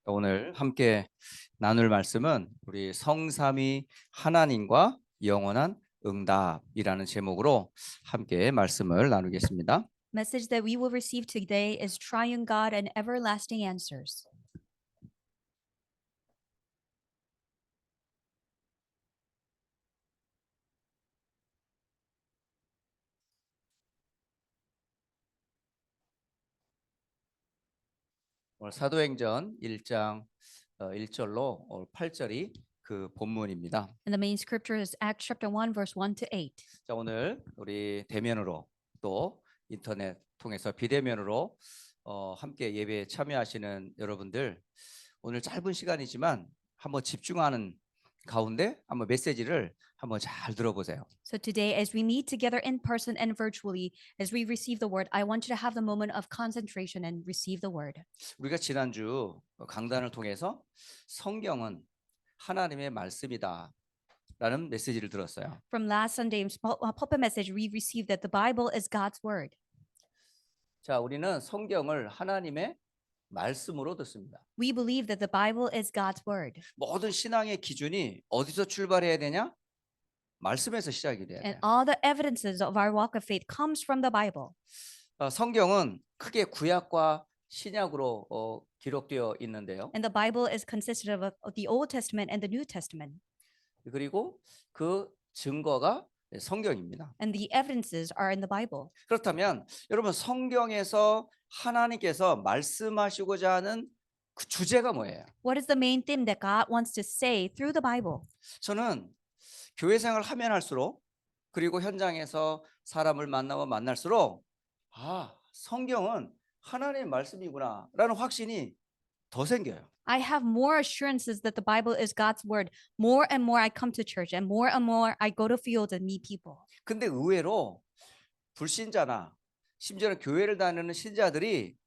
오늘 함께 나눌 말씀은 우리 성삼위 하나님과 영원한 응답이라는 제목으로 함께 말씀을 나누겠습니다. Message that we will receive today is Triune God and Everlasting Answers. 오늘 사도행전 1장 1절로 8절이 그 본문입니다. And the main scripture is Acts chapter 1 verse 1 to 8. 자, 오늘 우리 대면으로 또 인터넷 통해서 비대면으로 함께 예배에 참여하시는 여러분들, 오늘 짧은 시간이지만 한번 집중하는 가운데 한번 메시지를 한번 잘 들어보세요. So today as we meet together in person and virtually as we receive the word, I want you to have the moment of concentration and receive the word. 우리가 지난주 강단을 통해서 성경은 하나님의 말씀이다 라는 메시지를 들었어요. From last Sunday's pulpit message, we received that the Bible is God's word. 자, 우리는 성경을 하나님의 말씀으로 듣습니다. We believe that the Bible is God's word. 모든 신앙의 기준이 어디서 출발해야 되냐? 말씀에서 시작이 돼야 And 돼요. all the evidences of our walk of faith comes from the Bible. 성경은 크게 구약과 신약으로 기록되어 있는데요. And the Bible is consisted of the Old Testament and the New Testament. 그리고 그 증거가 성경입니다. And the evidences are in the Bible. 그렇다면 여러분, 성경에서 하나님께서 말씀하시고자 하는 그 주제가 뭐예요? What is the main theme that God wants to say through the Bible? 저는 교회 생활을 하면 할수록, 그리고 현장에서 사람을 만나면 만날수록 성경은 하나님의 말씀이구나 라는 확신이 더 생겨요. I have more assurances that the Bible is God's word. More and more I come to church and more I go to fields and meet people. 근데 의외로 불신자나 심지어는 교회를 다니는 신자들이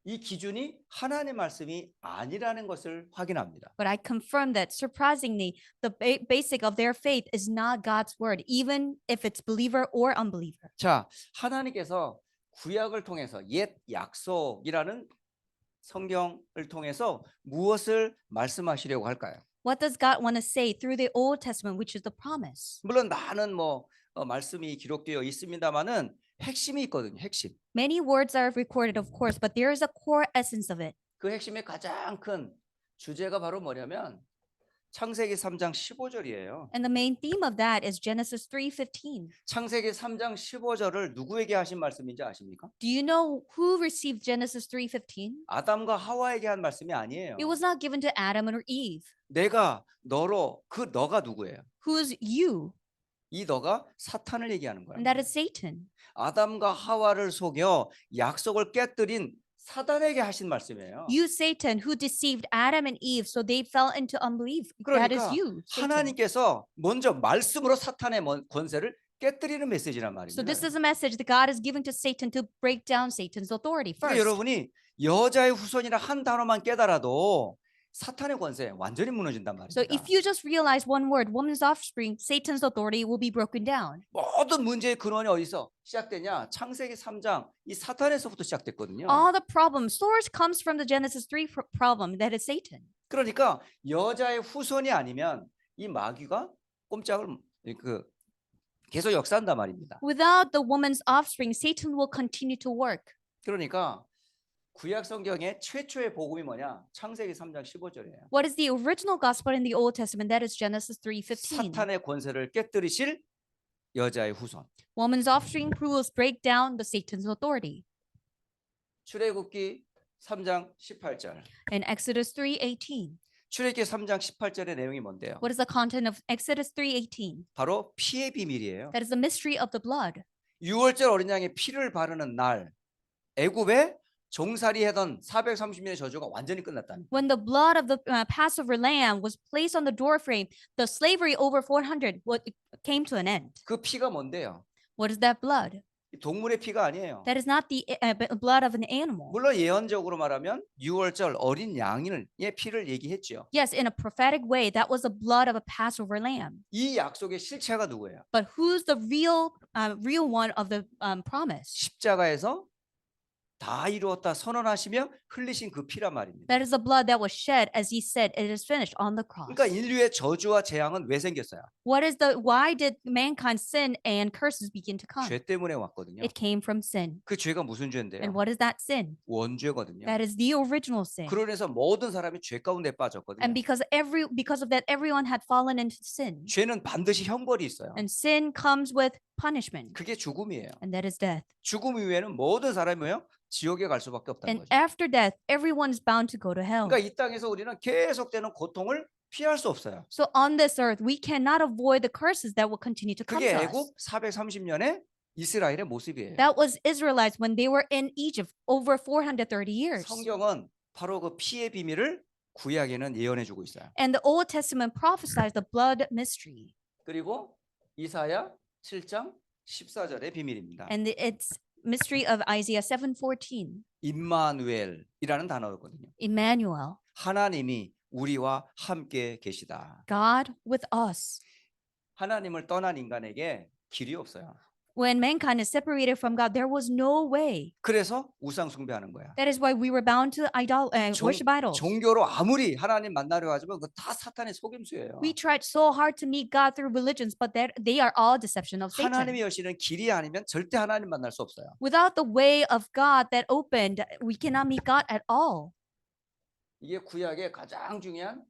이 기준이 하나님의 말씀이 아니라는 것을 확인합니다. But I confirm that surprisingly, the basic of their faith is not God's word, even if it's believer or unbeliever. 자, 하나님께서 구약을 통해서 옛 약속이라는 성경을 통해서 무엇을 말씀하시려고 할까요? What does God want to say through the Old Testament, which is the promise? 물론 많은 말씀이 기록되어 있습니다만은 핵심이 있거든요. 핵심. Many words are recorded, of course, but there is a core essence of it. 그 핵심의 가장 큰 주제가 바로 뭐냐면 창세기 3장 15절이에요. And the main theme of that is Genesis 3:15. 창세기 3장 15절을 누구에게 하신 말씀인지 아십니까? Do you know who received Genesis 3:15? 아담과 하와에게 한 말씀이 아니에요. It was not given to Adam or Eve. 내가 너로, 그 너가 누구예요? Who's you? 이 너가 사탄을 얘기하는 거야. And that is Satan. 아담과 하와를 속여 약속을 깨뜨린 사단에게 하신 말씀이에요. You, Satan, who deceived Adam and Eve so they fell into unbelief. That is 그러니까 you, Satan. 하나님께서 먼저 말씀으로 사탄의 권세를 깨뜨리는 메시지란 말입니다. So this is a message that God is giving to Satan to break down Satan's authority 그러니까 first. 여러분이 여자의 후손이라 한 단어만 깨달아도 사탄의 권세 완전히 무너진단 말입니다. So if you just realize one word, woman's offspring, Satan's authority will be broken down. 모든 문제의 근원이 어디서 시작되냐? 창세기 3장 이 사탄에서부터 시작됐거든요. All the problem source comes from the Genesis 3 problem, that is Satan. 그러니까 여자의 후손이 아니면 이 마귀가 꼼짝을 계속 역사한단 말입니다. Without the woman's offspring, Satan will continue to work. 그러니까 구약 성경의 최초의 복음이 뭐냐? 창세기 3장 15절이에요. What is the original gospel in the Old Testament? That is Genesis 3:15. 사탄의 권세를 깨뜨리실 여자의 후손. Woman's offspring who will break down the Satan's authority. 출애굽기 3장 18절. In Exodus 3:18. 출애굽기 3장 18절의 내용이 뭔데요? What is the content of Exodus 3:18? 바로 피의 비밀이에요. That is the mystery of the blood. 유월절 어린 양의 피를 바르는 날 애굽에 종살이하던 430년의 저주가 완전히 끝났다는. When the blood of the Passover lamb was placed on the doorframe, the slavery over 400 came to an end. 그 피가 뭔데요? What is that blood? 동물의 피가 아니에요. That is not the blood of an animal. 물론 예언적으로 말하면 유월절 어린 양의 피를 얘기했죠. Yes, in a prophetic way, that was the blood of a Passover lamb. 이 약속의 실체가 누구예요? But who's the real one of the promise? 십자가에서 다 이루었다 선언하시며 흘리신 그 피란 말입니다. That is the blood that was shed as he said, it is finished on the cross. 그러니까 인류의 저주와 재앙은 왜 생겼어요? Why did mankind sin and curses begin to come? 죄 때문에 왔거든요. It came from sin. 그 죄가 무슨 죄인데요? And what is that sin? 원죄거든요. That is the original sin. 그러면서 모든 사람이 죄 가운데 빠졌거든요. And because of that, everyone had fallen into sin. 죄는 반드시 형벌이 있어요. And sin comes with punishment. 그게 죽음이에요. And that is death. 죽음 이후에는 모든 사람이 뭐예요? 지옥에 갈 수밖에 없다는 And 거죠. after death, everyone is bound to go to hell. 그러니까 이 땅에서 우리는 계속되는 고통을 피할 수 없어요. So on this earth, we cannot avoid the curses that will continue to come 그게 to us. 애굽 430년의 이스라엘의 모습이에요. That was Israelites when they were in Egypt over 430 years. 성경은 바로 그 피의 비밀을 구약에는 예언해 주고 있어요. And the Old Testament prophesies the blood mystery. 그리고 이사야 7장 14절의 비밀입니다. And it's mystery of Isaiah 7:14. 임마누엘이라는 단어였거든요. Emmanuel, 하나님이 우리와 함께 계시다. God with us. 하나님을 떠난 인간에게 길이 없어요. When mankind is separated from God, there was no way. 그래서 우상 숭배하는 거야. That is why we were bound to worship idols. 종교로 아무리 하나님 만나려 하지만 그 다 사탄의 속임수예요. We tried so hard to meet God through religions, but they are all deception of Satan. 하나님이 여시는 길이 아니면 절대 하나님 만날 수 없어요. Without the way of God that opened, we cannot meet God at all. 이게 구약의 가장 중요한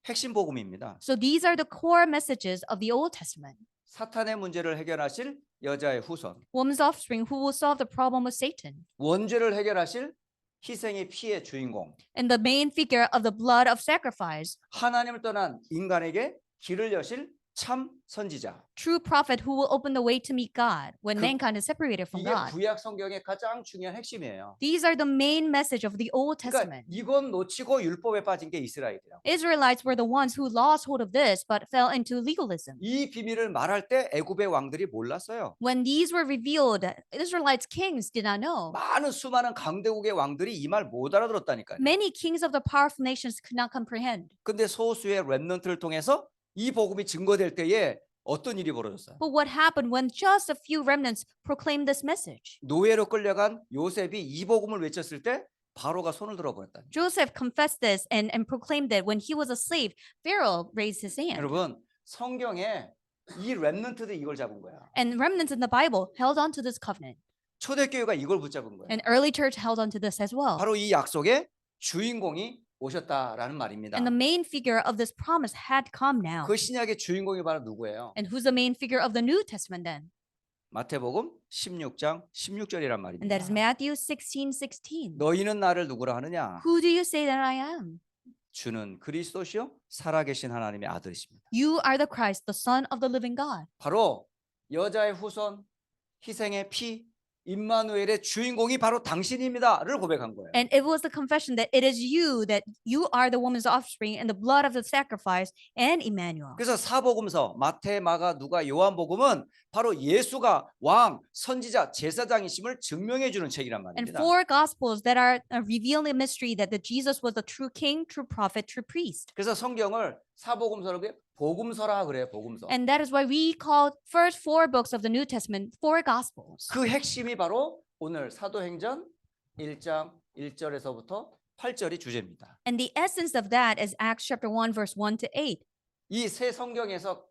핵심 복음입니다. So these are the core messages of the Old Testament. 사탄의 문제를 해결하실 여자의 후손, Woman's offspring who will solve the problem with Satan. 원죄를 해결하실 희생의 피의 주인공, And the main figure of the blood of sacrifice. 하나님을 떠난 인간에게 길을 여실 참 선지자. True prophet who will open the way to meet God when 그- mankind is separated from 이게 God. 구약 성경의 가장 중요한 핵심이에요. These are the main message of the Old 그러니까 Testament. 이건 놓치고 율법에 빠진 게 이스라엘이에요. Israelites were the ones who lost hold of this but fell into legalism. 이 비밀을 말할 때 애굽의 왕들이 몰랐어요. When these were revealed, Israelites' kings did not know. 많은 수많은 강대국의 왕들이 이 말 못 알아들었다니까요. Many kings of the powerful nations could not comprehend. 근데 소수의 렘넌트를 통해서 이 복음이 증거될 때에 어떤 일이 벌어졌어요? But what happened when just a few remnants proclaimed this message? 노예로 끌려간 요셉이 이 복음을 외쳤을 때 바로가 손을 들어버렸다. Joseph confessed this and proclaimed it when he was a slave. Pharaoh raised his hand. 여러분 성경에 이 렘넌트들이 이걸 잡은 거야. And remnants in the Bible held on to this covenant. 초대교회가 이걸 붙잡은 거야. And early church held on to this as well. 바로 이 약속의 주인공이 오셨다라는 말입니다. And the main figure of this promise had come now. 그 신약의 주인공이 바로 누구예요? And who's the main figure of the New Testament then? 마태복음 16장 16절이란 And that is 말입니다. Matthew 16:16. 너희는 나를 누구라 하느냐? Who do you say that I am? 주는 그리스도시요 살아계신 하나님의 아들이십니다. You are the Christ, the Son of the living God. 바로 여자의 후손, 희생의 피, 임마누엘의 주인공이 바로 당신입니다를 고백한 거예요. And it was the confession that it is you, that you are the woman's offspring and the blood of the sacrifice and Emmanuel. 그래서 사복음서 마태, 마가, 누가, 요한복음은 바로 예수가 왕, 선지자, 제사장이심을 증명해 주는 책이란 And 말입니다. four gospels that are revealing the mystery that the Jesus was the true king, true prophet, true priest. 그래서 성경을 사복음서로 복음서라 그래요. 복음서. And that is why we call first four books of the New Testament four gospels. 그 핵심이 바로 오늘 사도행전 1장 1절에서부터 8절이 주제입니다. And the essence of that is Acts chapter 1 verse 1 to 8. 이 새 성경에서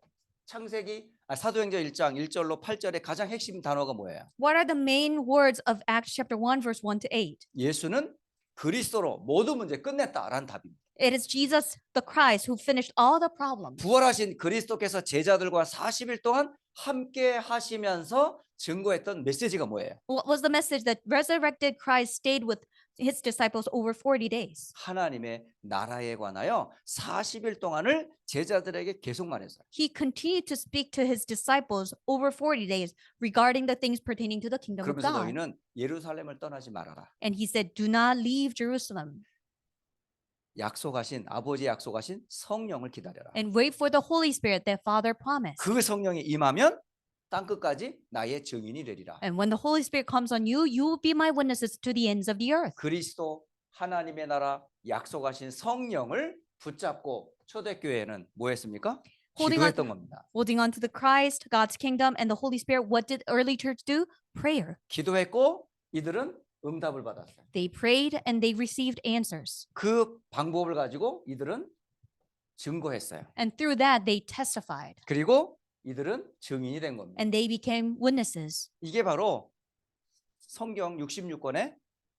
사도행전 1장 1절로 8절의 가장 핵심 단어가 뭐예요? What are the main words of Acts chapter 1 verse 1 to 8? 예수는 그리스도로 모든 문제 끝냈다라는 답입니다. It is Jesus the Christ who finished all the problems. 부활하신 그리스도께서 제자들과 40일 동안 함께 하시면서 증거했던 메시지가 뭐예요? What was the message that resurrected Christ stayed with his disciples over 40 days? 하나님의 나라에 관하여 40일 동안을 제자들에게 계속 말했어요. He continued to speak to his disciples over 40 days regarding the things pertaining to the kingdom of 그러면서 God. 너희는 예루살렘을 떠나지 말아라. And he said, do not leave Jerusalem 아버지 약속하신 성령을 기다려라. and wait for the Holy Spirit that Father promised. 그 성령이 임하면 땅 끝까지 나의 증인이 되리라. And when the Holy Spirit comes on you, you will be my witnesses to the ends of the earth. 그리스도 하나님의 나라 약속하신 성령을 붙잡고 초대교회는 뭐 했습니까? Holding on- 기도했던 겁니다. Holding on to the Christ, God's kingdom, and the Holy Spirit, what did early church do? Prayer. 기도했고 이들은 응답을 받았어요. They prayed and they received answers. 그 방법을 가지고 이들은 증거했어요. And through that, they testified 그리고 이들은 증인이 된 겁니다. and they became witnesses. 이게 바로 성경 66권의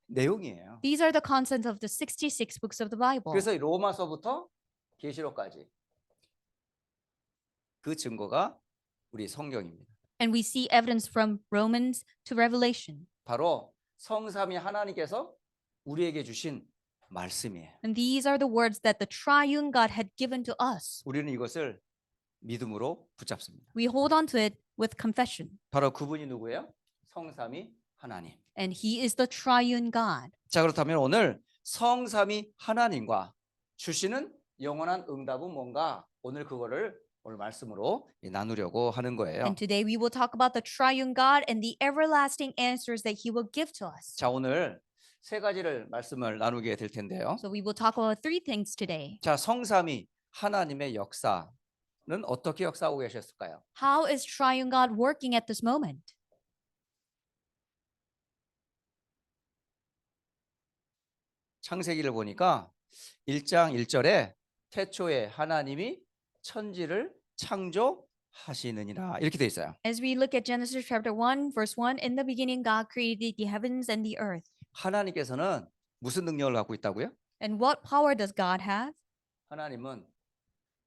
내용이에요. These are the contents of the 66 books of the Bible. 그래서 이 로마서부터 계시록까지 그 증거가 우리 성경입니다. And we see evidence from Romans to Revelation. 바로 성삼위 하나님께서 우리에게 주신 말씀이에요. And these are the words that the triune God had given to us. 우리는 이것을 믿음으로 붙잡습니다. We hold on to it with confession. 바로 그분이 누구예요? 성삼위 하나님. And he is the triune God. 자, 그렇다면 오늘 성삼위 하나님과 주시는 영원한 응답은 뭔가? 오늘 그거를 오늘 말씀으로 나누려고 하는 거예요. And today we will talk about the triune God and the everlasting answers that he will give to us. 자, 오늘 세 가지를 말씀을 나누게 될 텐데요. So we will talk about three things today. 자, 성삼위 하나님의 역사는 어떻게 역사하고 계셨을까요? How is triune God working at this moment? 창세기를 보니까 1장 1절에 태초에 하나님이 천지를 창조하시느니라 이렇게 돼 있어요. As we look at Genesis chapter 1, verse 1, in the beginning God created the heavens and the earth. 하나님께서는 무슨 능력을 갖고 있다고요? And what power does God have? 하나님은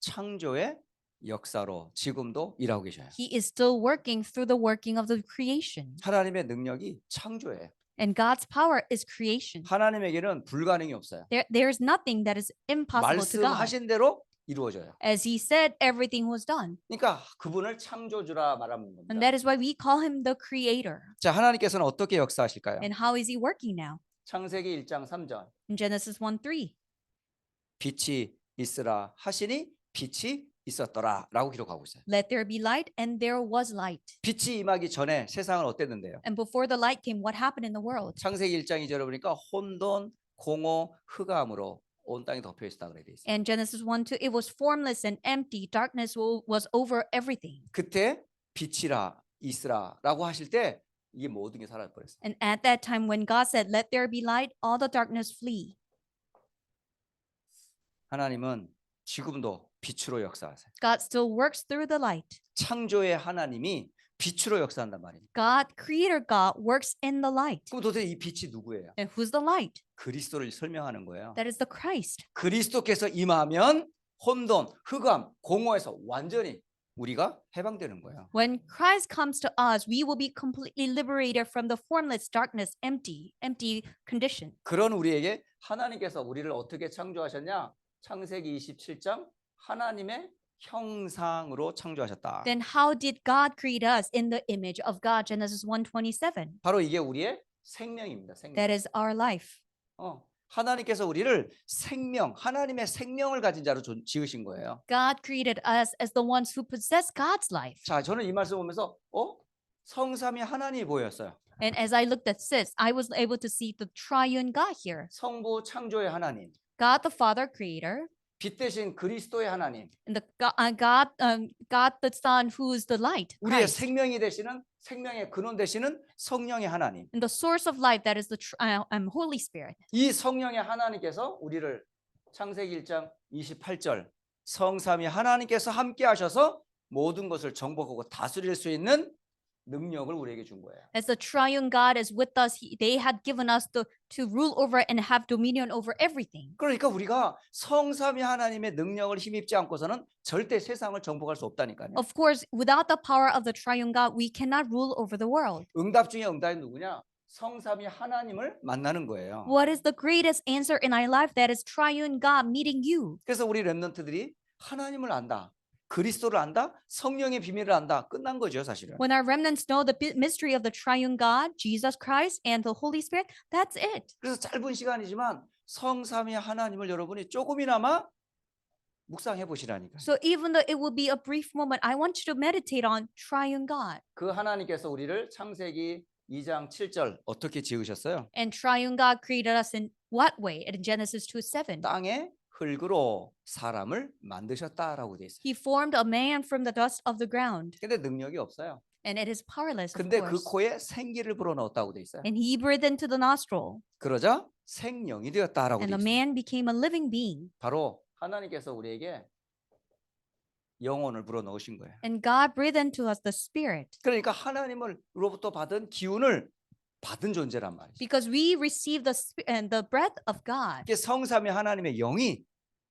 창조의 역사로 지금도 일하고 계셔요. He is still working through the working of the creation. 하나님의 능력이 창조예요. And God's power is creation. 하나님에게는 불가능이 없어요. There is nothing that is impossible to God. 말씀하신 대로 이루어져요. As he said, everything was done. 그러니까 그분을 창조주라 말하는 겁니다. And that is why we call him the creator. 자, 하나님께서는 어떻게 역사하실까요? And how is he working now? 창세기 1장 3절 In Genesis 1:3, 빛이 있으라 하시니 빛이 있었더라라고 기록하고 있어요. let there be light, and there was light. 빛이 임하기 전에 세상은 어땠는데요? And before the light came, what happened in the world? 창세기 1장 2절에 보니까 혼돈, 공허, 흑암으로 온 땅이 덮여 있었다 그래 돼 있어요. And Genesis 1:2, it was formless and empty. Darkness was over everything. 그때 빛이라 있으라라고 하실 때 이게 모든 게 사라져 버렸어요. And at that time, when God said, let there be light, all the darkness flee. 하나님은 지금도 빛으로 역사하세요. God still works through the light. 창조의 하나님이 빛으로 역사한단 말입니다. God, creator God, works in the light. 그럼 도대체 이 빛이 누구예요? And who's the light? 그리스도를 설명하는 거예요. That is the Christ. 그리스도께서 임하면 혼돈, 흑암, 공허에서 완전히 우리가 해방되는 거예요. When Christ comes to us, we will be completely liberated from the formless darkness, empty condition. 그런 우리에게 하나님께서 우리를 어떻게 창조하셨냐? 창세기 27장 하나님의 형상으로 창조하셨다. Then how did God create us in the image of God? Genesis 1:27. 바로 이게 우리의 생명입니다. 생명. That is our life. 하나님께서 우리를 생명, 하나님의 생명을 가진 자로 지으신 거예요. God created us as the ones who possess God's life. 자, 저는 이 말씀 보면서 성삼위 하나님이 보였어요. And as I looked at this, I was able to see the triune God here. 성부 창조의 하나님, God the Father creator, 빛 대신 그리스도의 하나님, and God the Son who is the light, 우리의 Christ. 생명이 되시는 생명의 근원 되시는 성령의 하나님. And the source of life, that is the Holy Spirit. 이 성령의 하나님께서 우리를 창세기 1장 28절 성삼위 하나님께서 함께 하셔서 모든 것을 정복하고 다스릴 수 있는 능력을 우리에게 준 거예요. As the triune God is with us, they had given us to rule over and have dominion over everything. 그러니까 우리가 성삼위 하나님의 능력을 힘입지 않고서는 절대 세상을 정복할 수 없다니까요. Of course, without the power of the triune God, we cannot rule over the world. 응답 중에 응답이 누구냐? 성삼위 하나님을 만나는 거예요. What is the greatest answer in our life? That is triune God meeting you. 그래서 우리 렘넌트들이 하나님을 안다. 그리스도를 안다, 성령의 비밀을 안다. 끝난 거죠, 사실은. When our remnants know the mystery of the triune God, Jesus Christ, and the Holy Spirit, that's it. 그래서 짧은 시간이지만 성삼위 하나님을 여러분이 조금이나마 묵상해 보시라니까. So even though it will be a brief moment, I want you to meditate on triune God. 그 하나님께서 우리를 창세기 2장 7절 어떻게 지으셨어요? And triune God created us in what way? In Genesis 2:7. 땅의 흙으로 사람을 만드셨다라고 돼 있어요. He formed a man from the dust of the ground. 근데 능력이 없어요. and it is powerless, of 근데 그 course. 코에 생기를 불어넣었다고 돼 있어요. And he breathed into the nostril, 그러자 생명이 되었다라고 and 돼 the 있어요. man became a living being. 바로 하나님께서 우리에게 영혼을 불어넣으신 거예요. And God breathed into us the spirit, 그러니까 하나님으로부터 받은 기운을 받은 존재란 말이죠. because we received and the breath of God, 이게 성삼위 하나님의 영이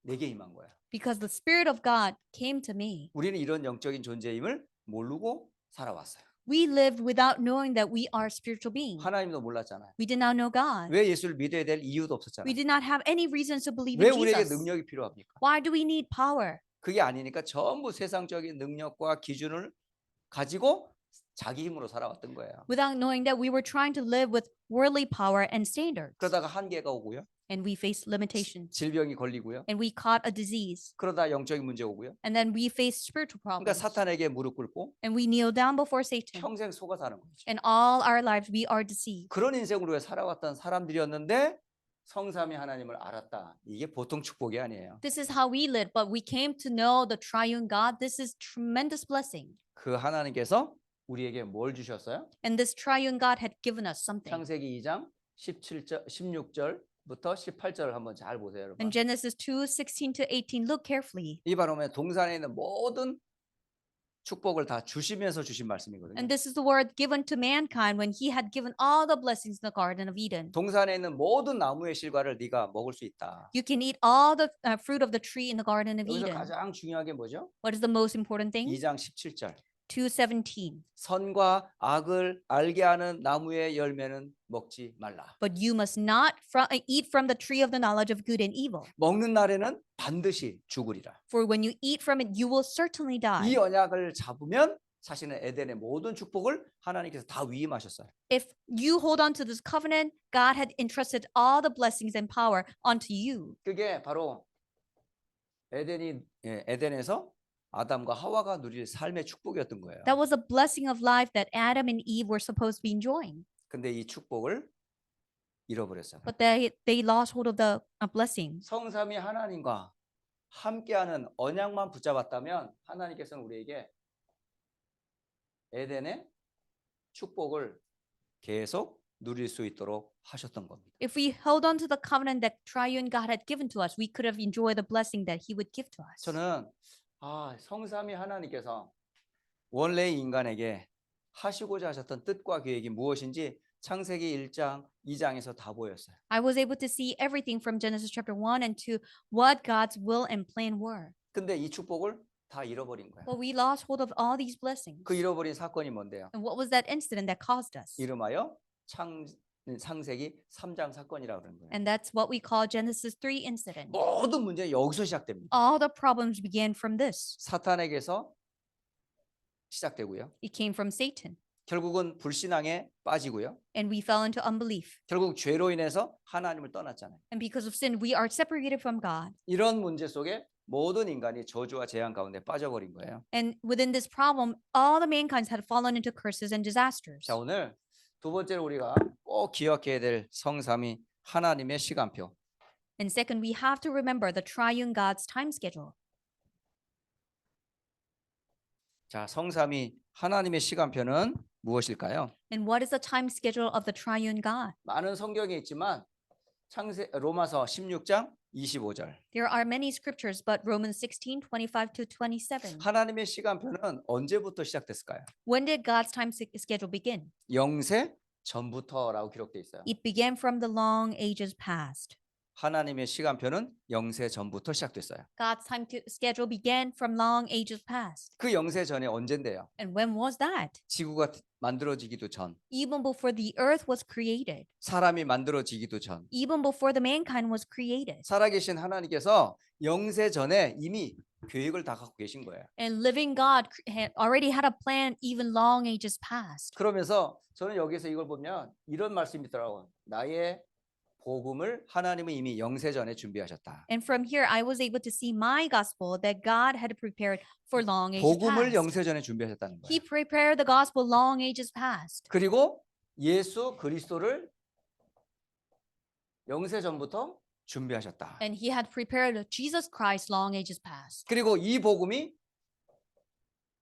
내게 임한 거예요. because the spirit of God came to me. 우리는 이런 영적인 존재임을 모르고 살아왔어요. We lived without knowing that we are spiritual beings. 하나님도 몰랐잖아요. We did not know God. 왜 예수를 믿어야 될 이유도 We 없었잖아요. did not have any reasons to believe 왜 in 우리에게 Jesus. 능력이 필요합니까? Why do we need power? 그게 아니니까 전부 세상적인 능력과 기준을 가지고 자기 힘으로 살아왔던 거예요. Without knowing that we were trying to live with worldly power and standards. 그러다가 한계가 오고요. And we faced limitations. 질병이 걸리고요. And we caught a disease. 그러다 영적인 문제 오고요. And then we faced spiritual 그러니까 problems. 사탄에게 무릎 꿇고 And we kneel down before Satan. 평생 속아 사는 거죠. And all our lives we are deceived. 그런 인생으로 살아왔던 사람들이었는데 성삼위 하나님을 알았다. 이게 보통 축복이 아니에요. This is how we lived, but we came to know the triune God. This is tremendous blessing. 그 하나님께서 우리에게 뭘 주셨어요? And this triune God had given us something. 창세기 2장 17절, 16절부터 18절을 한번 잘 보세요, 여러분. In Genesis 2:16 to 18, look carefully. 이 바로 동산에 있는 모든 축복을 다 주시면서 주신 말씀이거든요. And this is the word given to mankind when he had given all the blessings in the Garden of Eden. 동산에 있는 모든 나무의 실과를 네가 먹을 수 있다. You can eat all the fruit of the tree in the Garden of 여기서 Eden. 가장 중요한 게 뭐죠? What is the most important thing? 2장 17절. 2:17. 선과 악을 알게 하는 나무의 열매는 먹지 말라. But you must not eat from the tree of the knowledge of good and evil. 먹는 날에는 반드시 죽으리라. For when you eat from it, you will certainly die. 이 언약을 잡으면 사실은 에덴의 모든 축복을 하나님께서 다 위임하셨어요. If you hold on to this covenant, God had entrusted all the blessings and power onto you. 그게 바로 에덴에서 아담과 하와가 누릴 삶의 축복이었던 거예요. That was a blessing of life that Adam and Eve were supposed to be enjoying. 근데 이 축복을 잃어버렸어요. But they lost hold of the blessing. 성삼위 하나님과 함께하는 언약만 붙잡았다면 하나님께서는 우리에게 에덴의 축복을 계속 누릴 수 있도록 하셨던 겁니다. If we held on to the covenant that triune God had given to us, we could have enjoyed the blessing that he would give to us. 저는 성삼위 하나님께서 원래 인간에게 하시고자 하셨던 뜻과 계획이 무엇인지 창세기 1장, 2장에서 다 보였어요. I was able to see everything from Genesis chapter 1 and 2, what God's will and plan were. 근데 이 축복을 다 잃어버린 거예요. But we lost hold of all these blessings. 그 잃어버린 사건이 뭔데요? And what was that incident that caused us? 이름하여 창세기 3장 사건이라고 그러는 거예요. And that's what we call Genesis 3 incident. 모든 문제는 여기서 시작됩니다. All the problems began from this. 사탄에게서 시작되고요. It came from Satan. 결국은 불신앙에 빠지고요. And we fell into unbelief. 결국 죄로 인해서 하나님을 떠났잖아요. And because of sin, we are separated from God. 이런 문제 속에 모든 인간이 저주와 재앙 가운데 빠져버린 거예요. And within this problem, all the mankind had fallen into curses and disasters. 자, 오늘 두 번째로 우리가 꼭 기억해야 될 성삼위 하나님의 시간표. And second, we have to remember the triune God's time schedule. 자, 성삼위 하나님의 시간표는 무엇일까요? And what is the time schedule of the triune God? 많은 성경에 있지만 로마서 16장 25절. There are many scriptures, but Romans 16:25 to 27. 하나님의 시간표는 언제부터 시작됐을까요? When did God's time schedule begin? 영세 전부터라고 기록돼 있어요. It began from the long ages past. 하나님의 시간표는 영세 전부터 시작됐어요. God's time schedule began from long ages past. 그 영세 전에 언젠데요? And when was that? 지구가 만들어지기도 전, Even before the earth was created. 사람이 만들어지기도 전, Even before the mankind was created. 살아계신 하나님께서 영세 전에 이미 계획을 다 갖고 계신 거예요. And living God already had a plan even long ages past. 그러면서 저는 여기서 이걸 보면 이런 말씀이 있더라고요. 나의 복음을 하나님은 이미 영세 전에 준비하셨다. And from here, I was able to see my gospel that God had prepared for long ages 복음을 past. 영세 전에 준비하셨다는 He 거예요. prepared the gospel long ages past. 그리고 예수 그리스도를 영세 전부터 준비하셨다. And he had prepared Jesus Christ long ages past. 그리고 이 복음이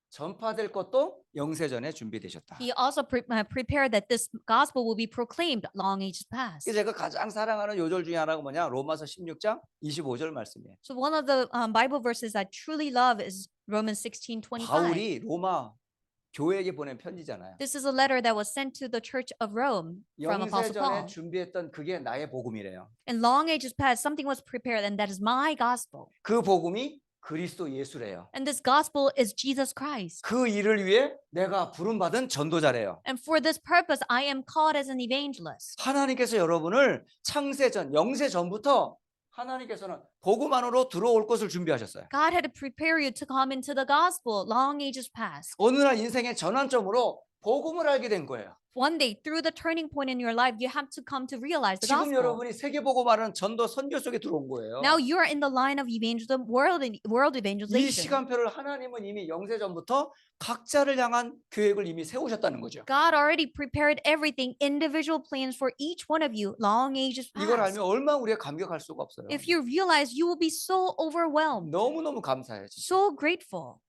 전파될 것도 영세전에 준비되셨다. He also prepared that this gospel will be proclaimed long ages past. 그래서 제가 가장 사랑하는 요절 중에 하나가 뭐냐? 로마서 16장 25절 말씀이에요. So one of the Bible verses I truly love is Romans 16:25. 바울이 로마 교회에게 보낸 편지잖아요. This is a letter that was sent to the church of Rome from Apostle 영세전에 Paul. 준비했던 그게 나의 복음이래요. In long ages past, something was prepared, and that is my gospel. 그 복음이 그리스도 예수래요. And this gospel is Jesus Christ. 그 일을 위해 내가 부름받은 전도자래요. And for this purpose, I am called as an evangelist. 하나님께서 여러분을 창세전, 영세전부터 하나님께서는 복음 안으로 들어올 것을 준비하셨어요. God had to prepare you to come into the gospel long ages past. 어느 날 인생의 전환점으로 복음을 알게 된 거예요. One day, through the turning point in your life, you have to come to realize the 지금 gospel. 여러분이 세계복음하는 전도 선교 속에 들어온 거예요. Now you are in the line of evangelism, world 이 evangelization. 시간표를 하나님은 이미 영세전부터 각자를 향한 계획을 이미 세우셨다는 거죠. God already prepared everything, individual plans for each one of you long ages 이걸 past. 알면 얼마나 우리가 감격할 수가 없어요. If you realize, you will be so overwhelmed, 너무너무 감사해요. 진짜. so grateful.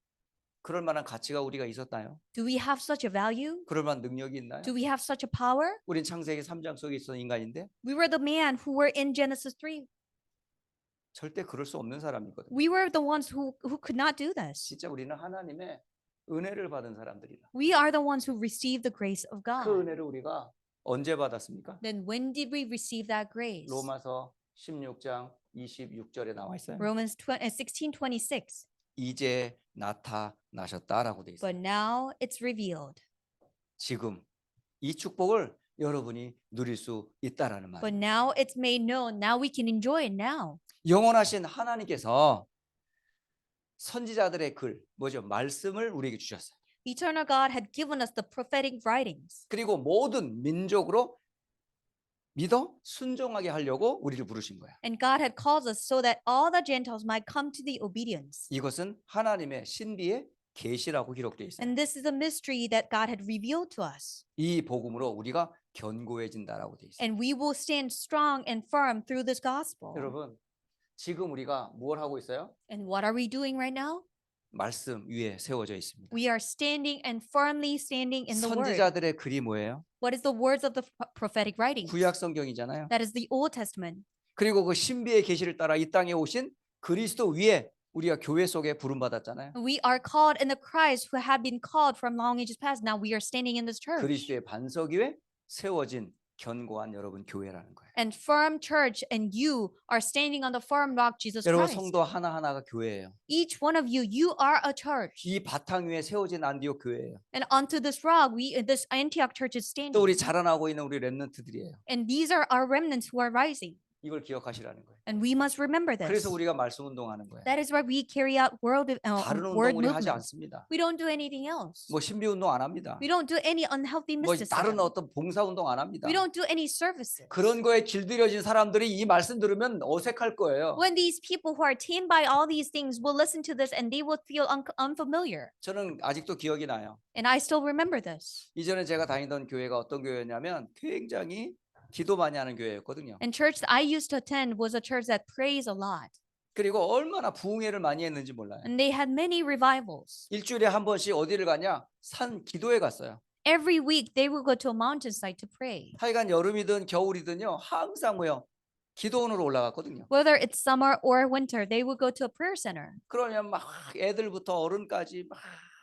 그럴 만한 가치가 우리가 있었나요? Do we have such a value? 그럴 만한 능력이 있나요? Do we have such a power? 우린 창세기 3장 속에 있었던 인간인데 We were the man who were in Genesis 3. 절대 그럴 수 없는 사람이거든요. We were the ones who could not do this. 진짜 우리는 하나님의 은혜를 받은 사람들이다. We are the ones who received the grace of 그 God. 은혜를 우리가 언제 받았습니까? Then when did we receive that grace? 로마서 16장 26절에 나와 있어요. Romans 16:26. 이제 나타나셨다라고 돼 있어요. But now it's revealed. 지금 이 축복을 여러분이 누릴 수 있다라는 But 말. now it's made known. Now we can enjoy it now. 영원하신 하나님께서 선지자들의 글, 뭐죠? 말씀을 우리에게 주셨어요. Eternal God had given us the prophetic writings. 그리고 모든 민족으로 믿어 순종하게 하려고 우리를 부르신 거야. And God had called us so that all the Gentiles might come to the obedience. 이것은 하나님의 신비의 계시라고 기록되어 있어요. And this is a mystery that God had revealed to us. 이 복음으로 우리가 견고해진다라고 되어 있어요. And we will stand strong and firm through this gospel. 여러분, 지금 우리가 뭘 하고 있어요? And what are we doing right now? 말씀 위에 세워져 있습니다. We are standing and firmly standing in the word. 선지자들의 글이 뭐예요? What is the words of the prophetic writings? 구약 성경이잖아요. That is the Old Testament. 그리고 그 신비의 계시를 따라 이 땅에 오신 그리스도 위에 우리가 교회 속에 부름받았잖아요. We are called in the Christ who have been called from long ages past. Now we are standing in this church. 그리스도의 반석 위에 세워진 견고한 여러분 교회라는 거예요. And firm church, and you are standing on the firm rock, Jesus 여러분 Christ. 성도 하나하나가 교회예요. Each one of you, you are a church. 이 바탕 위에 세워진 안디옥 교회예요. And onto this rock, this Antioch church is standing. 또 우리 자라나고 있는 우리 렘넌트들이에요. And these are our remnants who are rising. 이걸 기억하시라는 거예요. And we must remember this. 그래서 우리가 말씀 운동하는 거예요. That is why we carry out 다른 word 운동 우리 하지 movements. 않습니다. We don't do anything else. 뭐 신비 운동 안 합니다. We don't do any unhealthy 뭐 다른 mysticism. 어떤 봉사 운동 안 합니다. We don't do any services. 그런 거에 길들여진 사람들이 이 말씀 들으면 어색할 거예요. When these people who are tamed by all these things will listen to this, and they will feel unfamiliar. 저는 아직도 기억이 나요. And I still remember this. 이전에 제가 다니던 교회가 어떤 교회였냐면 굉장히 기도 많이 하는 교회였거든요. And church that I used to attend was a church that prays a lot. 그리고 얼마나 부흥회를 많이 했는지 몰라요. And they had many revivals. 일주일에 한 번씩 어디를 가냐? 산 기도회 갔어요. Every week they would go to a mountainside to pray. 하여간 여름이든 겨울이든요. 항상 뭐요? 기도원으로 올라갔거든요. Whether it's summer or winter, they would go to a prayer center. 그러면 막 애들부터 어른까지 막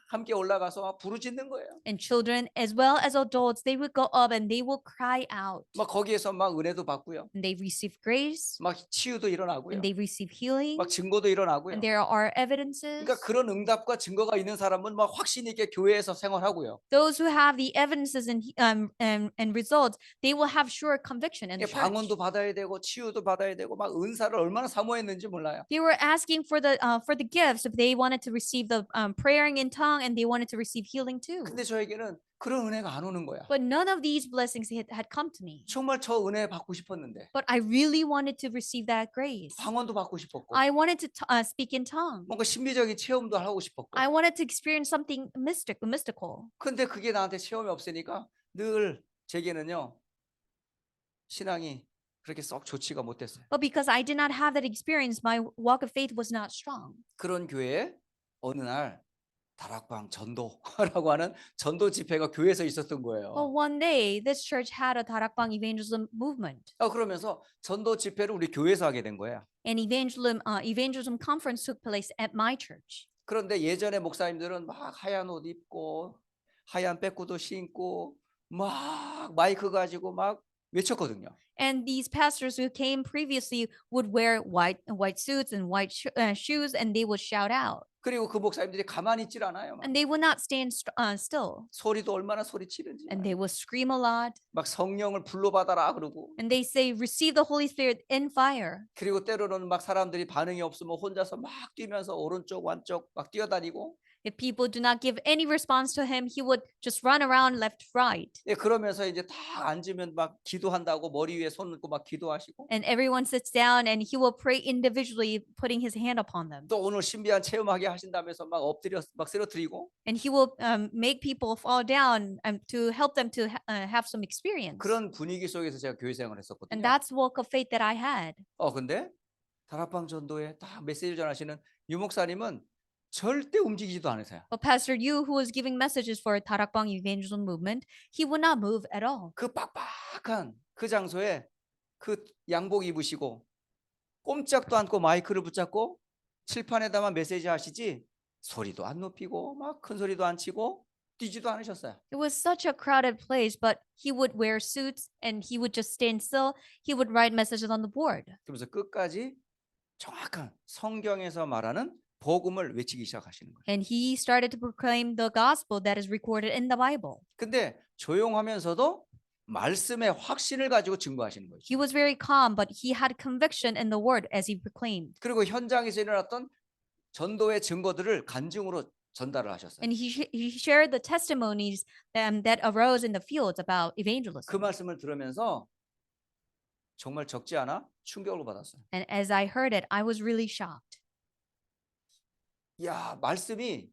함께 올라가서 막 부르짖는 거예요. And children as well as adults, they would go up and they will cry out. 막 거기에서 막 은혜도 받고요. And they receive grace, 막 치유도 일어나고요. and they receive healing, 막 증거도 일어나고요. and there are evidences. 그러니까 그런 응답과 증거가 있는 사람은 막 확신 있게 교회에서 생활하고요. Those who have the evidences and results, they will have sure conviction in the church. 방언도 받아야 되고 치유도 받아야 되고 막 은사를 얼마나 사모했는지 몰라요. They were asking for the gifts if they wanted to receive the praying in tongue, and they wanted to receive healing too. 근데 저에게는 그런 은혜가 안 오는 거야. But none of these blessings had come to me. 정말 저 은혜 받고 싶었는데 But I really wanted to receive that grace. 방언도 받고 싶었고 I wanted to speak in tongue. 뭔가 신비적인 체험도 하고 싶었고 I wanted to experience something mystical. 근데 그게 나한테 체험이 없으니까 늘 제게는요 신앙이 그렇게 썩 좋지가 못했어요. But because I did not have that experience, my walk of faith was not strong. 그런 교회에 어느 날 다락방 전도라고 하는 전도 집회가 교회에서 있었던 Well, 거예요. one day this church had a Tarakbang evangelism movement. 그러면서 전도 집회를 우리 교회에서 하게 된 거예요. An evangelism conference took place at my church. 그런데 예전에 목사님들은 막 하얀 옷 입고 하얀 백구도 신고 막 마이크 가지고 막 외쳤거든요. And these pastors who came previously would wear white suits and shoes, and they would shout out. 그리고 그 목사님들이 가만히 있질 않아요. 막 And they would not stand still. 소리도 얼마나 소리치는지 And they would scream a lot. 막 성령을 불러받아라 그러고 And they say, receive the Holy Spirit in fire. 그리고 때로는 막 사람들이 반응이 없으면 혼자서 막 뛰면서 오른쪽 완쪽 막 뛰어다니고 If people do not give any response to him, he would just run around left, right. 그러면서 이제 다 앉으면 막 기도한다고 머리 위에 손 얹고 막 기도하시고 And everyone sits down and he will pray individually, putting his hand upon them. 또 오늘 신비한 체험하게 하신다면서 막 엎드려 막 쓰러뜨리고 And he will make people fall down to help them to have some experience. 그런 분위기 속에서 제가 교회 생활을 And 했었거든요. that's the walk of faith that I had. 근데 다락방 전도에 딱 메시지를 전하시는 유 목사님은 절대 움직이지도 않으세요. But Pastor Yu, who was giving messages for Tarakbang evangelism movement, he would not move at all. 그 빡빡한 그 장소에 그 양복 입으시고 꼼짝도 않고 마이크를 붙잡고 칠판에다만 메시지 하시지 소리도 안 높이고 막 큰 소리도 안 치고 뛰지도 않으셨어요. It was such a crowded place, but he would wear suits and he would just stand still. He would write messages on the board. 그러면서 끝까지 정확한 성경에서 말하는 복음을 외치기 시작하시는 거예요. And he started to proclaim the gospel that is recorded in the Bible. 근데 조용하면서도 말씀의 확신을 가지고 증거하시는 거죠. He was very calm, but he had conviction in the word as he proclaimed. 그리고 현장에서 일어났던 전도의 증거들을 간증으로 전달을 하셨어요. And he shared the testimonies that arose in the fields about 그 evangelism. 말씀을 들으면서 정말 적지 않아 충격을 받았어요. And as I heard it, I was really shocked. 야, 말씀이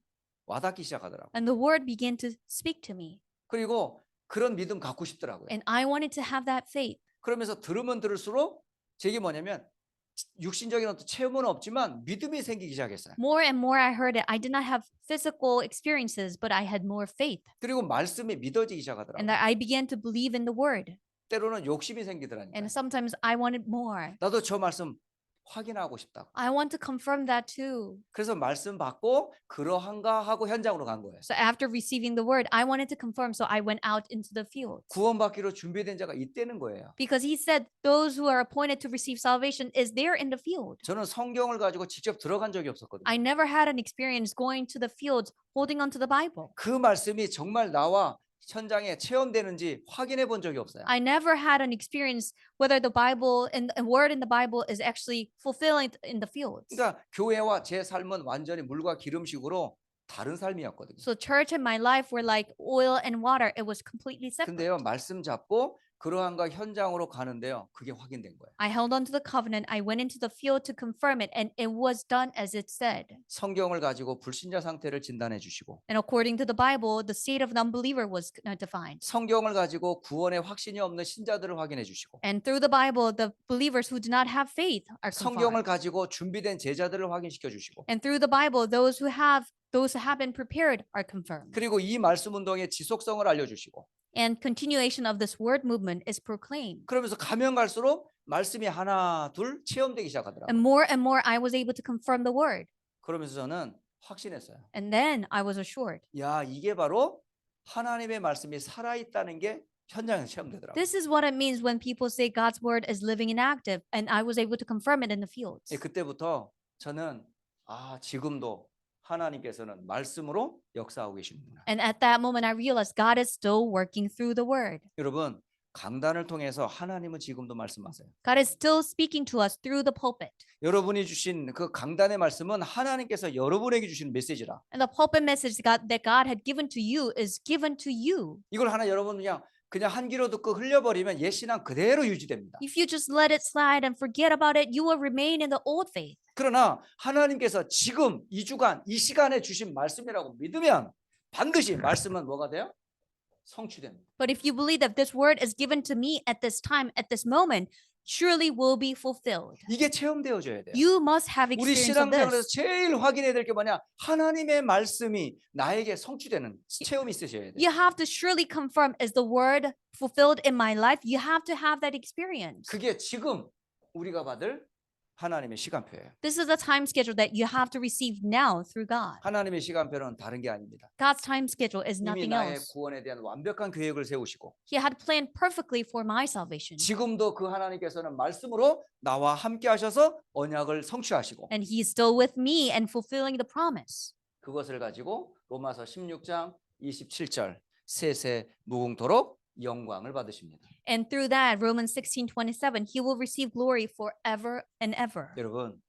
와닿기 시작하더라고요. And the word began to speak to me. 그리고 그런 믿음 갖고 싶더라고요. And I wanted to have that faith. 그러면서 들으면 들을수록 제게 뭐냐면 육신적인 어떤 체험은 없지만 믿음이 생기기 시작했어요. More and more I heard it. I did not have physical experiences, but I had more faith. 그리고 말씀이 믿어지기 And 시작하더라고요. that I began to believe in the word. 때로는 욕심이 생기더라니까요. And sometimes I wanted more. 나도 저 말씀 확인하고 싶다고. I want to confirm that too. 그래서 말씀 받고 그러한가 하고 현장으로 간 거예요. So after receiving the word, I wanted to confirm. So I went out into the fields. 구원받기로 준비된 자가 있다는 거예요. Because he said those who are appointed to receive salvation is there in the field. 저는 성경을 가지고 직접 들어간 적이 없었거든요. I never had an experience going to the fields holding onto the Bible. 그 말씀이 정말 나와 현장에 체험되는지 확인해 본 적이 없어요. I never had an experience whether the Bible and a word in the Bible is actually fulfilling in the fields. 그러니까 교회와 제 삶은 완전히 물과 기름식으로 다른 삶이었거든요. So church and my life were like oil and water. It was completely separate. 근데요, 말씀 잡고 그러한가 현장으로 가는데요. 그게 확인된 거예요. I held on to the covenant. I went into the field to confirm it, and it was done as it said. 성경을 가지고 불신자 상태를 진단해 주시고 And according to the Bible, the state of an unbeliever was defined. 성경을 가지고 구원의 확신이 없는 신자들을 확인해 주시고 And through the Bible, the believers who do not have faith are 성경을 confirmed. 가지고 준비된 제자들을 확인시켜 주시고 And through the Bible, those who have been prepared are confirmed. 그리고 이 말씀 운동의 지속성을 알려 주시고 And continuation of this word movement is proclaimed. 그러면서 가면 갈수록 말씀이 하나 둘 체험되기 시작하더라고요. And more I was able to confirm the word. 그러면서 저는 확신했어요. And then I was assured. 야, 이게 바로 하나님의 말씀이 살아 있다는 게 현장에서 체험되더라고요. This is what it means when people say God's word is living and active. And I was able to confirm it in the fields. 그때부터 저는 지금도 하나님께서는 말씀으로 역사하고 계시는구나. And at that moment, I realized God is still working through the word. 여러분, 강단을 통해서 하나님은 지금도 말씀하세요. God is still speaking to us through the pulpit. 여러분이 주신 그 강단의 말씀은 하나님께서 여러분에게 주신 메시지라. And the pulpit message that God had given to you is given to you. 이걸 하나 여러분 그냥 한 귀로 듣고 흘려버리면 옛 신앙 그대로 유지됩니다. If you just let it slide and forget about it, you will remain in the old faith. 그러나 하나님께서 지금 이 주간 이 시간에 주신 말씀이라고 믿으면 반드시 말씀은 뭐가 돼요? 성취됩니다. But if you believe that this word is given to me at this time, at this moment, surely will be fulfilled. 이게 체험되어져야 돼요. You must have 우리 experience of 신앙생활에서 this. 제일 확인해야 될 게 뭐냐? 하나님의 말씀이 나에게 성취되는 체험이 있으셔야 돼요. You have to surely confirm, is the word fulfilled in my life? You have to have that experience. 그게 지금 우리가 받을 하나님의 시간표예요. This is the time schedule that you have to receive now through God. 하나님의 시간표는 다른 게 아닙니다. God's time schedule is 이미 nothing 나의 else. 구원에 대한 완벽한 계획을 세우시고 He had planned perfectly for my salvation. 지금도 그 하나님께서는 말씀으로 나와 함께 하셔서 언약을 성취하시고 And he is still with me and fulfilling the promise. 그것을 가지고 로마서 16장 27절 세세 무궁토록 영광을 받으십니다. And through that, Romans 16:27, he will receive glory forever and ever. 여러분,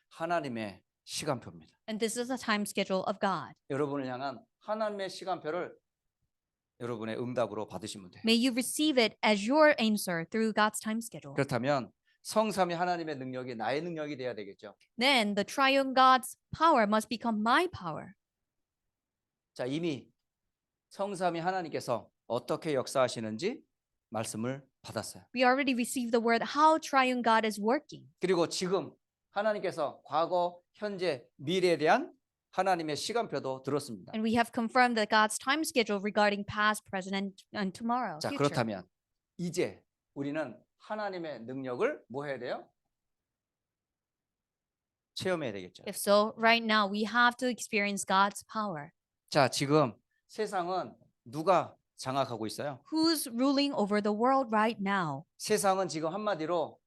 하나님의 시간표입니다. And this is the time schedule of God. 여러분을 향한 하나님의 시간표를 여러분의 응답으로 받으시면 돼요. May you receive it as your answer through God's time schedule. 그렇다면 성삼위 하나님의 능력이 나의 능력이 돼야 되겠죠. Then the triune God's power must become my power. 자, 이미 성삼위 하나님께서 어떻게 역사하시는지 말씀을 받았어요. We already received the word how triune God is working. 그리고 지금 하나님께서 과거, 현재, 미래에 대한 하나님의 시간표도 들었습니다. And we have confirmed that God's time schedule regarding past, present, and tomorrow. 자, future. 그렇다면 이제 우리는 하나님의 능력을 뭐 해야 돼요? 체험해야 되겠죠. If so, right now we have to experience God's power. 자, 지금 세상은 누가 장악하고 있어요? Who's ruling over the world right now? 세상은 지금 한마디로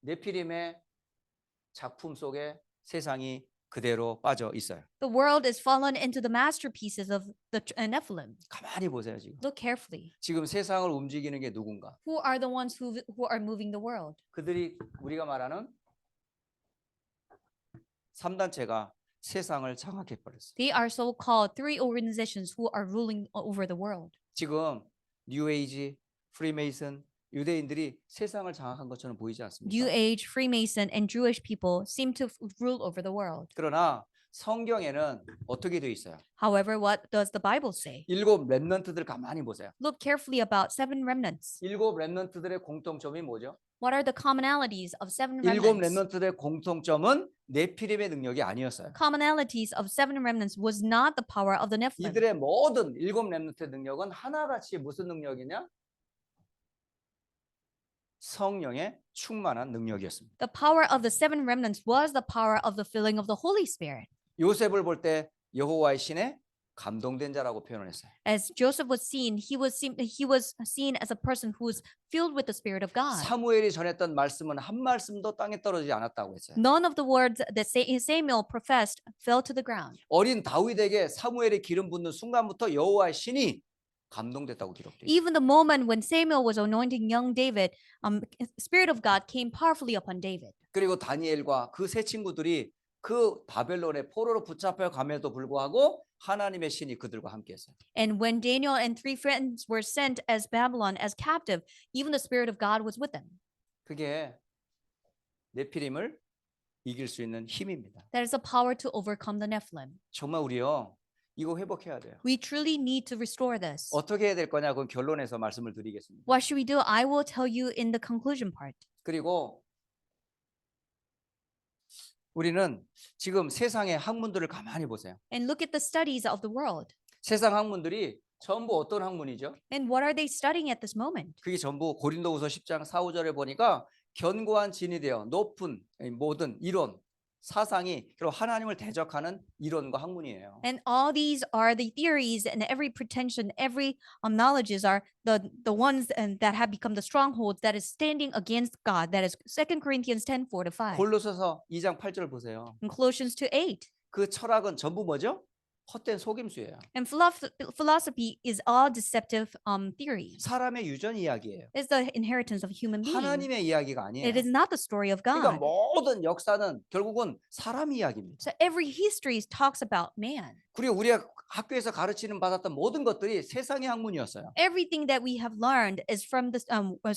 네피림의 작품 속에 세상이 그대로 빠져 있어요. The world is fallen into the masterpieces of the Nephilim. 가만히 보세요, 지금. Look carefully. 지금 세상을 움직이는 게 누군가? Who are the ones who are moving the world? 그들이 우리가 말하는 3단체가 세상을 장악해 버렸어요. They are so-called three organizations who are ruling over the world. 지금 뉴에이지, 프리메이슨, 유대인들이 세상을 장악한 것처럼 보이지 않습니까? New Age, Freemason, and Jewish people seem to rule over the world. 그러나 성경에는 어떻게 되어 있어요? However, what does the Bible say? 7 렘넌트들 가만히 보세요. Look carefully about seven remnants. 7 렘넌트들의 공통점이 뭐죠? What are the commonalities of seven 7 remnants? 렘넌트들의 공통점은 네피림의 능력이 아니었어요. Commonalities of seven remnants was not the power of the Nephilim. 이들의 모든 7 렘넌트의 능력은 하나같이 무슨 능력이냐? 성령의 충만한 능력이었습니다. The power of the seven remnants was the power of the filling of the Holy Spirit. 요셉을 볼 때 여호와의 신에 감동된 자라고 표현을 했어요. As Joseph was seen, he was seen as a person who was filled with the Spirit of God. 사무엘이 전했던 말씀은 한 말씀도 땅에 떨어지지 않았다고 했어요. None of the words that Samuel professed fell to the ground. 어린 다윗에게 사무엘이 기름 붓는 순간부터 여호와의 신이 감동됐다고 기록돼 있어요. Even the moment when Samuel was anointing young David, Spirit of God came powerfully upon David. 그리고 다니엘과 그 세 친구들이 그 바벨론의 포로로 붙잡혀 감에도 불구하고 하나님의 신이 그들과 함께했어요. And when Daniel and three friends were sent as Babylon as captive, even the Spirit of God was with them. 그게 네피림을 이길 수 있는 힘입니다. That is the power to overcome the Nephilim. 정말 우리요 이거 회복해야 돼요. We truly need to restore this. 어떻게 해야 될 거냐? 그건 결론에서 말씀을 드리겠습니다. What should we do? I will tell you in the conclusion part. 그리고 우리는 지금 세상의 학문들을 가만히 보세요. And look at the studies of the world. 세상 학문들이 전부 어떤 학문이죠? And what are they studying at this moment? 그게 전부 고린도후서 10장 4, 5절에 보니까 견고한 진이 되어 높은 모든 이론, 사상이 결국 하나님을 대적하는 이론과 학문이에요. And all these are the theories and every pretension, every knowledges are the ones that have become the strongholds that is standing against God. That is 2 Corinthians 10:4-5. 골로새서 2장 8절 보세요. And Colossians 2:8. 그 철학은 전부 뭐죠? 헛된 속임수예요. And philosophy is all deceptive theory. 사람의 유전 이야기예요. It's the inheritance of human beings. 하나님의 이야기가 아니에요. It is not the story of 그러니까 God. 모든 역사는 결국은 사람 이야기입니다. So every history talks about man. 그리고 우리가 학교에서 가르치는 받았던 모든 것들이 세상의 학문이었어요. Everything that we have learned is from the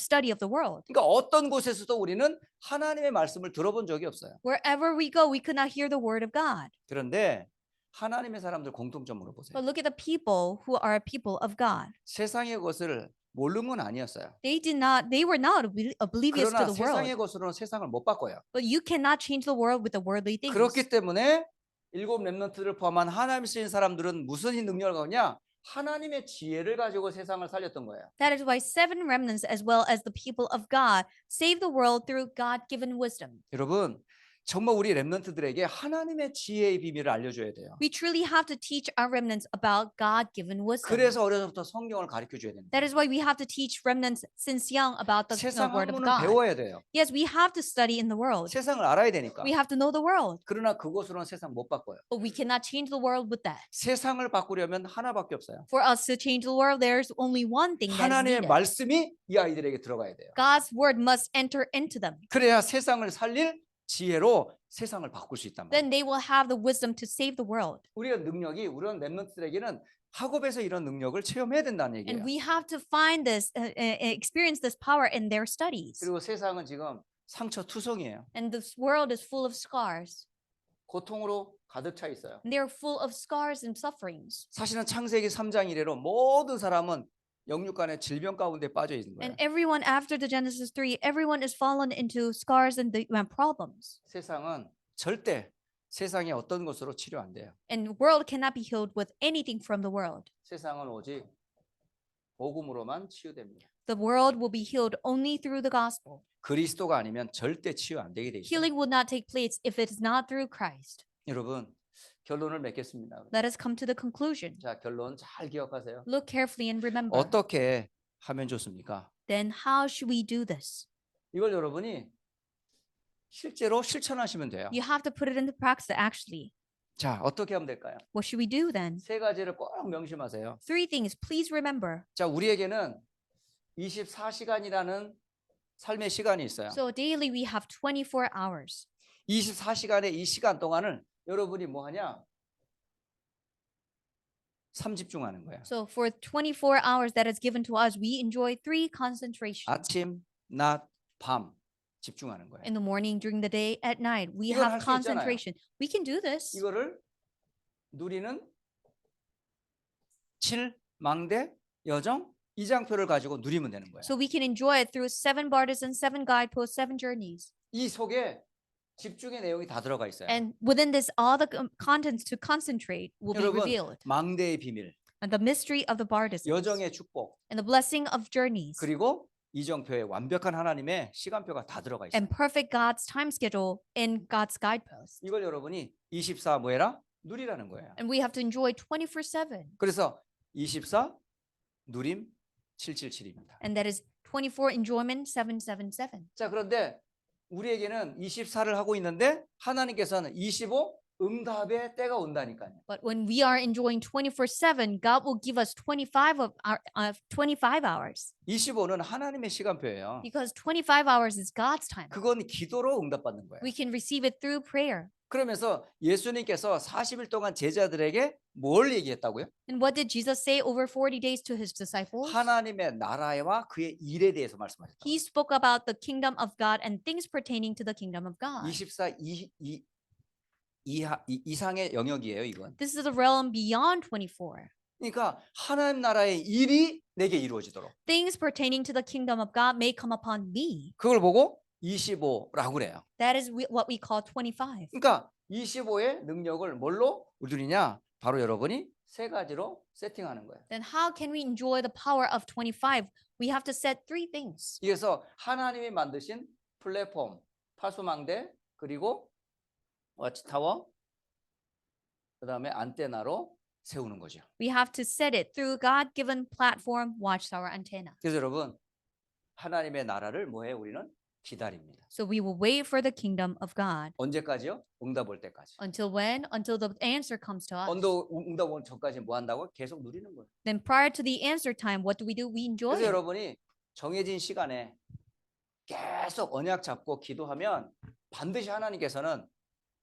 study of the world. 그러니까 어떤 곳에서도 우리는 하나님의 말씀을 들어본 적이 없어요. Wherever we go, we could not hear the word of God. 그런데 하나님의 사람들 공통점으로 보세요. But look at the people who are people of God. 세상의 것을 모르는 건 아니었어요. They were not oblivious to 그러나 the 세상의 world. 것으로는 세상을 못 바꿔요. But you cannot change the world with the worldly things. 그렇기 때문에 일곱 렘넌트를 포함한 하나님 쓰인 사람들은 무슨 능력을 갖냐? 하나님의 지혜를 가지고 세상을 살렸던 거예요. That is why 7 remnants, as well as the people of God, saved the world through God-given wisdom. 여러분, 정말 우리 렘넌트들에게 하나님의 지혜의 비밀을 알려줘야 돼요. We truly have to teach our remnants about God-given wisdom. 그래서 어려서부터 성경을 가르쳐 줘야 됩니다. That is why we have to teach remnants since young about the 세상 word of 학문은 God. 배워야 돼요. Yes, we have to study in the world. 세상을 알아야 되니까. We have to know the world. 그러나 그것으로는 세상 못 바꿔요. But we cannot change the world with that. 세상을 바꾸려면 하나밖에 없어요. For us to change the world, there's only one thing that is 하나님의 needed. 말씀이 이 아이들에게 들어가야 돼요. God's word must enter into them. 그래야 세상을 살릴 지혜로 세상을 바꿀 수 있단 말이에요. Then they will have the wisdom to save the world. 우리의 능력이 우리는 렘넌트들에게는 학업에서 이런 능력을 체험해야 된다는 얘기예요. And we have to find this, experience this power in their studies. 그리고 세상은 지금 상처투성이에요. And this world is full of scars. 고통으로 가득 차 있어요. And they are full of scars and sufferings. 사실은 창세기 3장 이래로 모든 사람은 영육간의 질병 가운데 빠져 있는 거예요. And everyone after the Genesis 3, everyone is fallen into scars and problems. 세상은 절대 세상의 어떤 것으로 치료 안 돼요. And the world cannot be healed with anything from the world. 세상은 오직 복음으로만 치유됩니다. The world will be healed only through the gospel. 그리스도가 아니면 절대 치유 안 되게 돼 있어요. Healing will not take place if it is not through Christ. 여러분, 결론을 맺겠습니다. Let us come to the conclusion. 자, 결론 잘 기억하세요. Look carefully and remember. 어떻게 하면 좋습니까? Then how should we do this? 이걸 여러분이 실제로 실천하시면 돼요. You have to put it into practice actually. 자, 어떻게 하면 될까요? What should we do then? 세 가지를 꼭 명심하세요. 3 things, please remember. 자, 우리에게는 24시간이라는 삶의 시간이 있어요. So daily we have 24 hours. 24시간의 이 시간 동안을 여러분이 뭐 하냐? 삼집중하는 거예요. So for 24 hours that is given to us, we enjoy 3 concentrations. 아침, 낮, 밤 집중하는 거예요. In the morning, during the day, at night, we 이걸 have 할수 있잖아요. concentration. We can do this. 이거를 누리는 7망대 여정 이장표를 가지고 누리면 되는 거예요. So we can enjoy it through 7 barters and 7 guideposts, 7 journeys. 이 속에 집중의 내용이 다 들어가 있어요. And within this, all the contents to concentrate will be 여러분, revealed. 망대의 비밀, And the mystery of the bartisans 여정의 축복, and the blessing of journeys 그리고 이정표에 완벽한 하나님의 시간표가 다 들어가 있어요. and perfect God's time schedule in God's guideposts. 이걸 여러분이 24 뭐해라? 누리라는 거예요. And we have to enjoy 24/7. 그래서 24 누림 777입니다. And that is 24 enjoyment 777. 자, 그런데 우리에게는 24를 하고 있는데 하나님께서는 25 응답의 때가 온다니까요. But when we are enjoying 24/7, God will give us 25 hours. 25는 하나님의 시간표예요. Because 25 hours is God's time. 그건 기도로 응답받는 거예요. We can receive it through prayer. 그러면서 예수님께서 40일 동안 제자들에게 뭘 얘기했다고요? And what did Jesus say over 40 days to his disciples? 하나님의 나라와 그의 일에 대해서 말씀하셨다. He spoke about the kingdom of God and things pertaining to the kingdom of God. 24 이상의 영역이에요, 이건. This is a realm beyond 24. 그러니까 하나님 나라의 일이 내게 이루어지도록. Things pertaining to the kingdom of God may come upon me. 그걸 보고 25라고 그래요. That is what we call 25. 그러니까 25의 능력을 뭘로 누리냐? 바로 여러분이 세 가지로 세팅하는 거예요. Then how can we enjoy the power of 25? We have to set 3 things. 그래서 하나님이 만드신 플랫폼, 파수망대, 그리고 워치타워, 그다음에 안테나로 세우는 거죠. We have to set it through God-given platform, watchtower, antenna. 그래서 여러분 하나님의 나라를 뭐해 우리는 기다립니다. So we will wait for the kingdom of God. 언제까지요? 응답 올 때까지. Until when? Until the answer comes to us. 응답 올 전까지 뭐 한다고? 계속 누리는 거예요. Then prior to the answer time, what do? We enjoy 그래서 it. 여러분이 정해진 시간에 계속 언약 잡고 기도하면 반드시 하나님께서는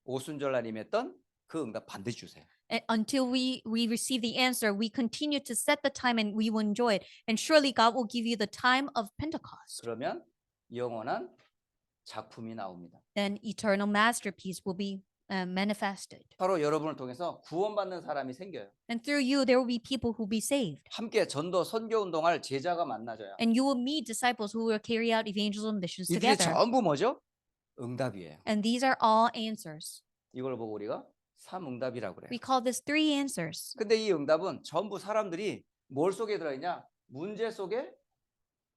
오순절날 임했던 그 응답 반드시 주세요. And until we receive the answer, we continue to set the time and we will enjoy it. And surely God will give you the time of Pentecost. 그러면 영원한 작품이 나옵니다. Then eternal masterpiece will be manifested. 바로 여러분을 통해서 구원받는 사람이 생겨요. And through you, there will be people who be saved. 함께 전도 선교 운동할 제자가 만나져요. And you will meet disciples who will carry out evangelism missions 이들이 together. 전부 뭐죠? 응답이에요. And these are all answers. 이걸 보고 우리가 삼응답이라고 그래요. We call this 3 answers. 근데 이 응답은 전부 사람들이 뭘 속에 들어있냐? 문제 속에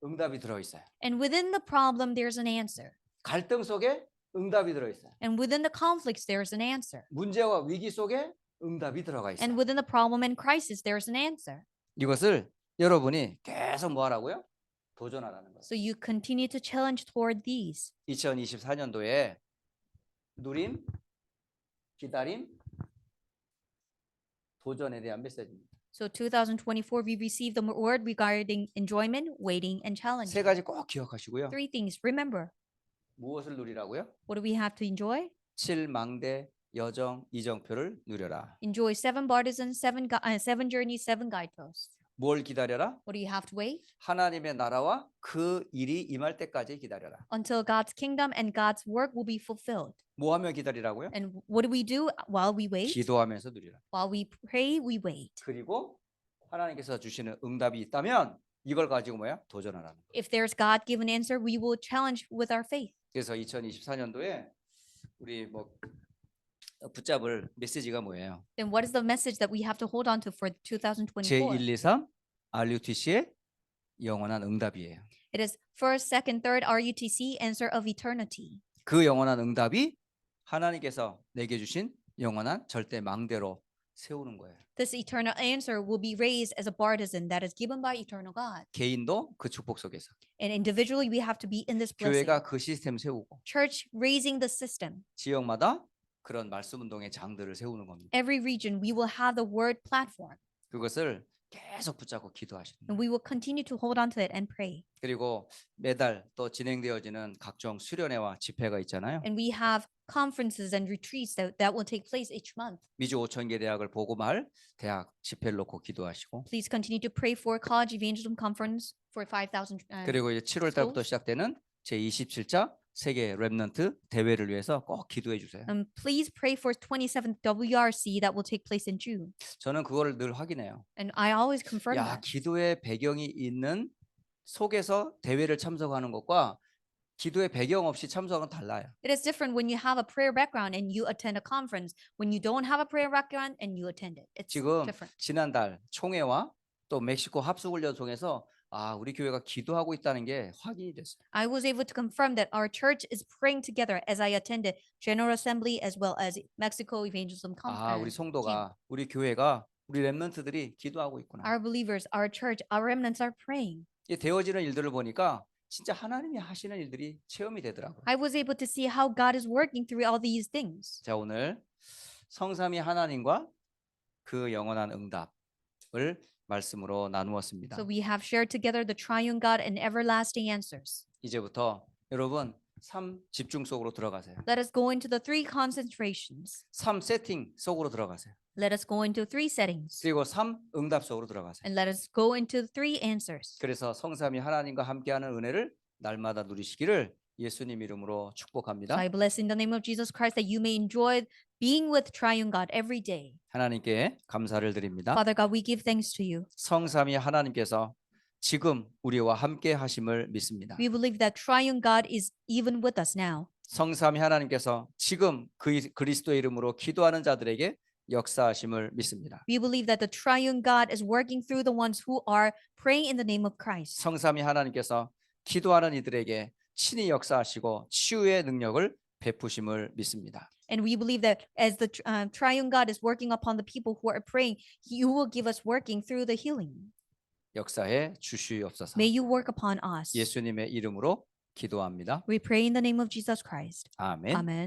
응답이 들어있어요. And within the problem, there's an answer. 갈등 속에 응답이 들어있어요. And within the conflicts, there's an answer. 문제와 위기 속에 응답이 들어가 있어요. And within the problem and crisis, there's an answer. 이것을 여러분이 계속 뭐 하라고요? 도전하라는 거예요. So you continue to challenge toward these. 2024년도에 누림, 기다림, 도전에 대한 메시지입니다. So 2024, we received the word regarding enjoyment, waiting, and challenge. 세 가지 꼭 기억하시고요. 3 things. Remember, 무엇을 누리라고요? what do we have to enjoy? 7망대, 여정, 이정표를 누려라. Enjoy 7 bartisans, 7 journeys, 7 guideposts. 뭘 기다려라? What do you have to wait? 하나님의 나라와 그 일이 임할 때까지 기다려라. Until God's kingdom and God's work will be fulfilled. 뭐 하며 기다리라고요? And what do we do while we wait? 기도하면서 누리라. While we pray, we wait. 그리고 하나님께서 주시는 응답이 있다면 이걸 가지고 뭐야? 도전하라는 거예요. If there's God-given answer, we will challenge with our faith. 그래서 2024년도에 우리 뭐 붙잡을 메시지가 뭐예요? Then what is the message that we have to hold on to for 2024? 제123 RUTC의 영원한 응답이에요. It is first, second, third RUTC, answer of eternity. 그 영원한 응답이 하나님께서 내게 주신 영원한 절대 망대로 세우는 거예요. This eternal answer will be raised as a partisan that is given by eternal God. 개인도 그 축복 속에서, And individually, we have to be in this blessing. 교회가 그 시스템 세우고, Church raising the system. 지역마다 그런 말씀 운동의 장들을 세우는 겁니다. Every region, we will have the word platform. 그것을 계속 붙잡고 기도하시는 And 거예요. we will continue to hold on to it and pray. 그리고 매달 또 진행되어지는 각종 수련회와 집회가 있잖아요. And we have conferences and retreats that will take place each month. 미주 5,000개 대학을 복음할 대학 집회를 놓고 기도하시고, Please continue to pray for college evangelism conference for 5,000. 그리고 이제 7월 달부터 시작되는 제27차 세계 랩넌트 대회를 위해서 꼭 기도해 주세요. Please pray for 27th WRC that will take place in June. 저는 그거를 늘 확인해요. And I always confirm 야, that. 기도의 배경이 있는 속에서 대회를 참석하는 것과 기도의 배경 없이 참석은 달라요. It is different when you have a prayer background and you attend a conference. When you don't have a prayer background and you attend it, it's 지금 different. 지난달 총회와 또 멕시코 합숙훈련 통해서 우리 교회가 기도하고 있다는 게 확인이 됐어요. I was able to confirm that our church is praying together as I attended General Assembly as well as Mexico Evangelism 우리 Conference. 성도가, 우리 교회가, 우리 랩넌트들이 기도하고 있구나. Our believers, our church, our remnants are praying. 이 되어지는 일들을 보니까 진짜 하나님이 하시는 일들이 체험이 되더라고요. I was able to see how God is working through all these things. 자, 오늘 성삼위 하나님과 그 영원한 응답을 말씀으로 나누었습니다. So we have shared together the triune God and everlasting answers. 이제부터 여러분 3 집중 속으로 들어가세요. Let us go into the 3 concentrations. 3 세팅 속으로 들어가세요. Let us go into 3 settings. 그리고 3 응답 속으로 들어가세요. And let us go into 3 answers. 그래서 성삼위 하나님과 함께하는 은혜를 날마다 누리시기를 예수님 이름으로 축복합니다. I bless in the name of Jesus Christ that you may enjoy being with triune God every day. 하나님께 감사를 드립니다. Father God, we give thanks to you. 성삼위 하나님께서 지금 우리와 함께 하심을 믿습니다. We believe that triune God is even with us now. 성삼위 하나님께서 지금 그리스도의 이름으로 기도하는 자들에게 역사하심을 믿습니다. We believe that the triune God is working through the ones who are praying in the name of Christ. 성삼위 하나님께서 기도하는 이들에게 친히 역사하시고 치유의 능력을 베푸심을 믿습니다. And we believe that as the triune God is working upon the people who are praying, you will give us working through the healing. 역사해 주시옵소서. May you work upon us. 예수님의 이름으로 기도합니다. We pray in the name of Jesus Christ. 아멘. Amen.